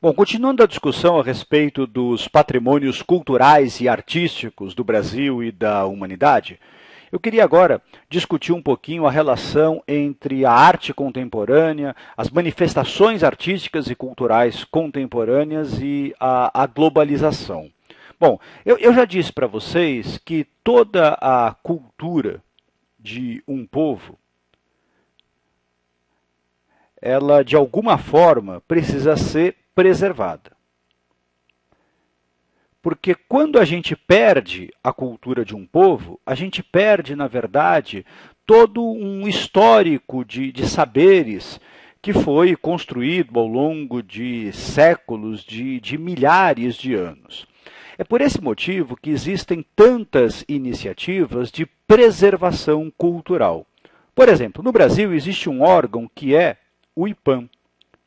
Bom, continuando a discussão a respeito dos patrimônios culturais e artísticos do Brasil e da humanidade, eu queria agora discutir um pouquinho a relação entre a arte contemporânea, as manifestações artísticas e culturais contemporâneas e a globalização. Bom, eu já disse para vocês que toda a cultura de um povo, ela de alguma forma precisa ser preservada. Porque quando a gente perde a cultura de um povo, a gente perde, na verdade, todo um histórico de saberes que foi construído ao longo de séculos, de milhares de anos. É por esse motivo que existem tantas iniciativas de preservação cultural. Por exemplo, no Brasil existe um órgão que é o IPAM.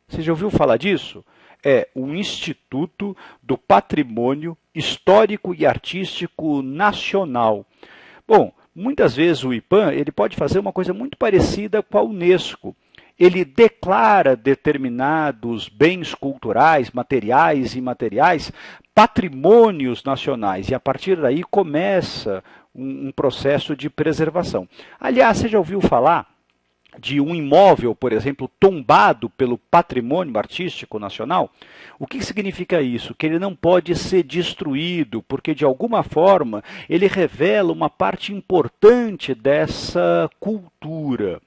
Você já ouviu falar disso? É o Instituto do Patrimônio Histórico e Artístico Nacional. Bom, muitas vezes o IPAM ele pode fazer uma coisa muito parecida com a Unesco. Ele declara determinados bens culturais, materiais e imateriais, patrimônios nacionais, e a partir daí começa um processo de preservação. Aliás, você já ouviu falar de um imóvel, por exemplo, tombado pelo patrimônio artístico nacional? O que significa isso? Que ele não pode ser destruído, porque de alguma forma ele revela uma parte importante dessa cultura.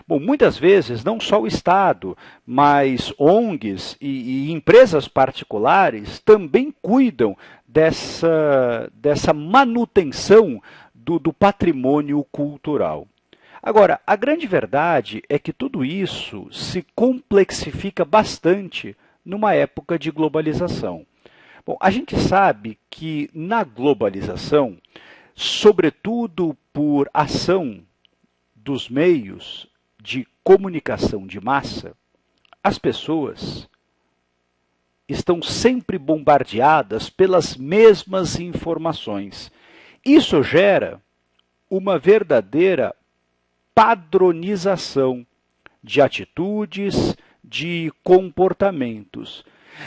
Bom, muitas vezes, não só o Estado, mas ONGs e empresas particulares também cuidam dessa manutenção do patrimônio cultural. Agora, a grande verdade é que tudo isso se complexifica bastante numa época de globalização. Bom, a gente sabe que na globalização, sobretudo por ação dos meios de comunicação de massa, as pessoas estão sempre bombardeadas pelas mesmas informações. Isso gera uma verdadeira padronização de atitudes, de comportamentos.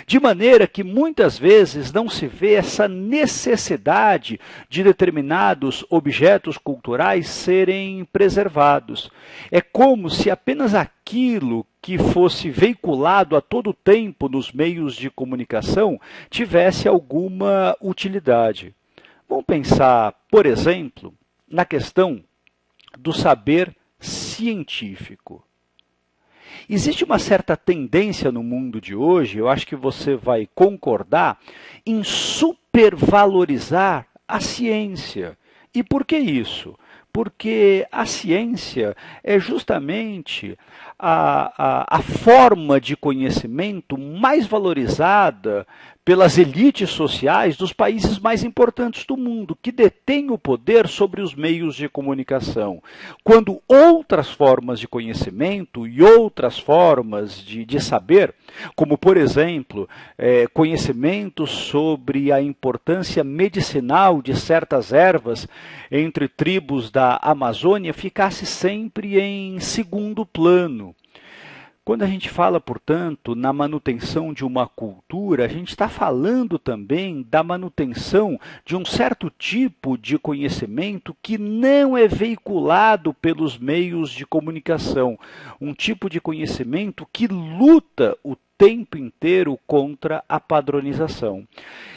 De maneira que muitas vezes não se vê essa necessidade de determinados objetos culturais serem preservados. É como se apenas aquilo que fosse veiculado a todo tempo nos meios de comunicação tivesse alguma utilidade. Vamos pensar, por exemplo, na questão do saber científico. Existe uma certa tendência no mundo de hoje, eu acho que você vai concordar, em supervalorizar a ciência. E por que isso? Porque a ciência é justamente a forma de conhecimento mais valorizada pelas elites sociais dos países mais importantes do mundo, que detêm o poder sobre os meios de comunicação. Quando outras formas de conhecimento e outras formas de saber, como, por exemplo, conhecimento sobre a importância medicinal de certas ervas entre tribos da Amazônia, ficasse sempre em segundo plano. Quando a gente fala, portanto, na manutenção de uma cultura, a gente está falando também da manutenção de um certo tipo de conhecimento que não é veiculado pelos meios de comunicação. Um tipo de conhecimento que luta o tempo inteiro contra a padronização.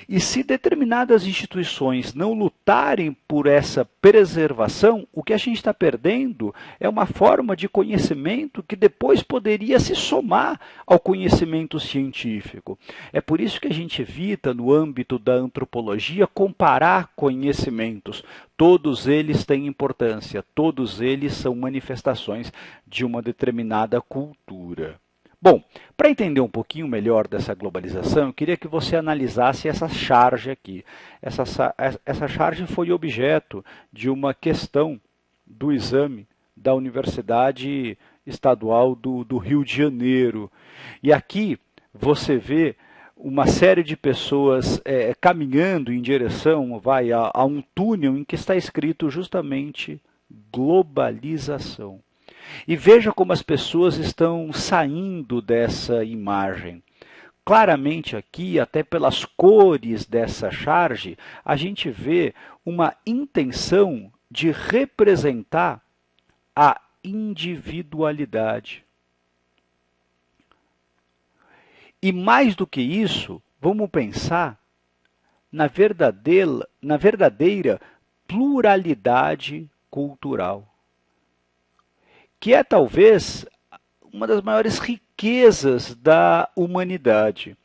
E se determinadas instituições não lutarem por essa preservação, o que a gente está perdendo é uma forma de conhecimento que depois poderia se somar ao conhecimento científico. É por isso que a gente evita, no âmbito da antropologia, comparar conhecimentos. Todos eles têm importância, todos eles são manifestações de uma determinada cultura. Bom, para entender um pouquinho melhor dessa globalização, eu queria que você analisasse essa charge aqui. Essa charge foi objeto de uma questão do exame da Universidade Estadual do Rio de Janeiro. E aqui você vê uma série de pessoas caminhando em direção a um túnel em que está escrito justamente globalização. E veja como as pessoas estão saindo dessa imagem. claramente aqui, até pelas cores dessa charge, a gente vê uma intenção de representar a individualidade. E mais do que isso, vamos pensar na verdadeira pluralidade cultural, que é talvez uma das maiores riquezas da humanidade.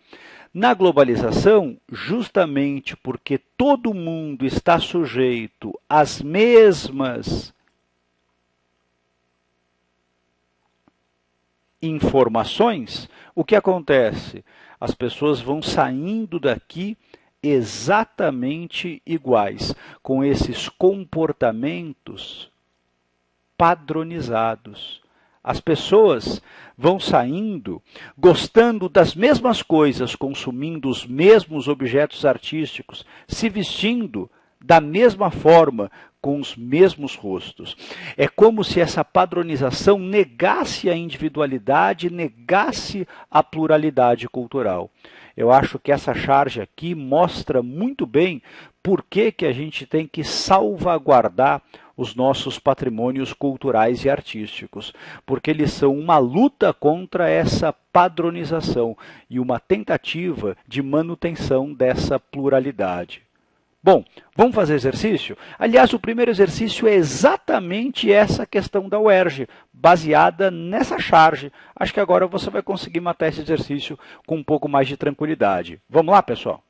Na globalização, justamente porque todo mundo está sujeito às mesmas informações, o que acontece? As pessoas vão saindo daqui exatamente iguais, com esses comportamentos padronizados. As pessoas vão saindo gostando das mesmas coisas, consumindo os mesmos objetos artísticos, se vestindo da mesma forma, com os mesmos rostos. É como se essa padronização negasse a individualidade, negasse a pluralidade cultural. Eu acho que essa charge aqui mostra muito bem por que a gente tem que salvaguardar os nossos patrimônios culturais e artísticos, porque eles são uma luta contra essa padronização e uma tentativa de manutenção dessa pluralidade. Bom, vamos fazer exercício? Aliás, o primeiro exercício é exatamente essa questão da UERJ, baseada nessa charge. Acho que agora você vai conseguir matar esse exercício com um pouco mais de tranquilidade. Vamos lá, pessoal?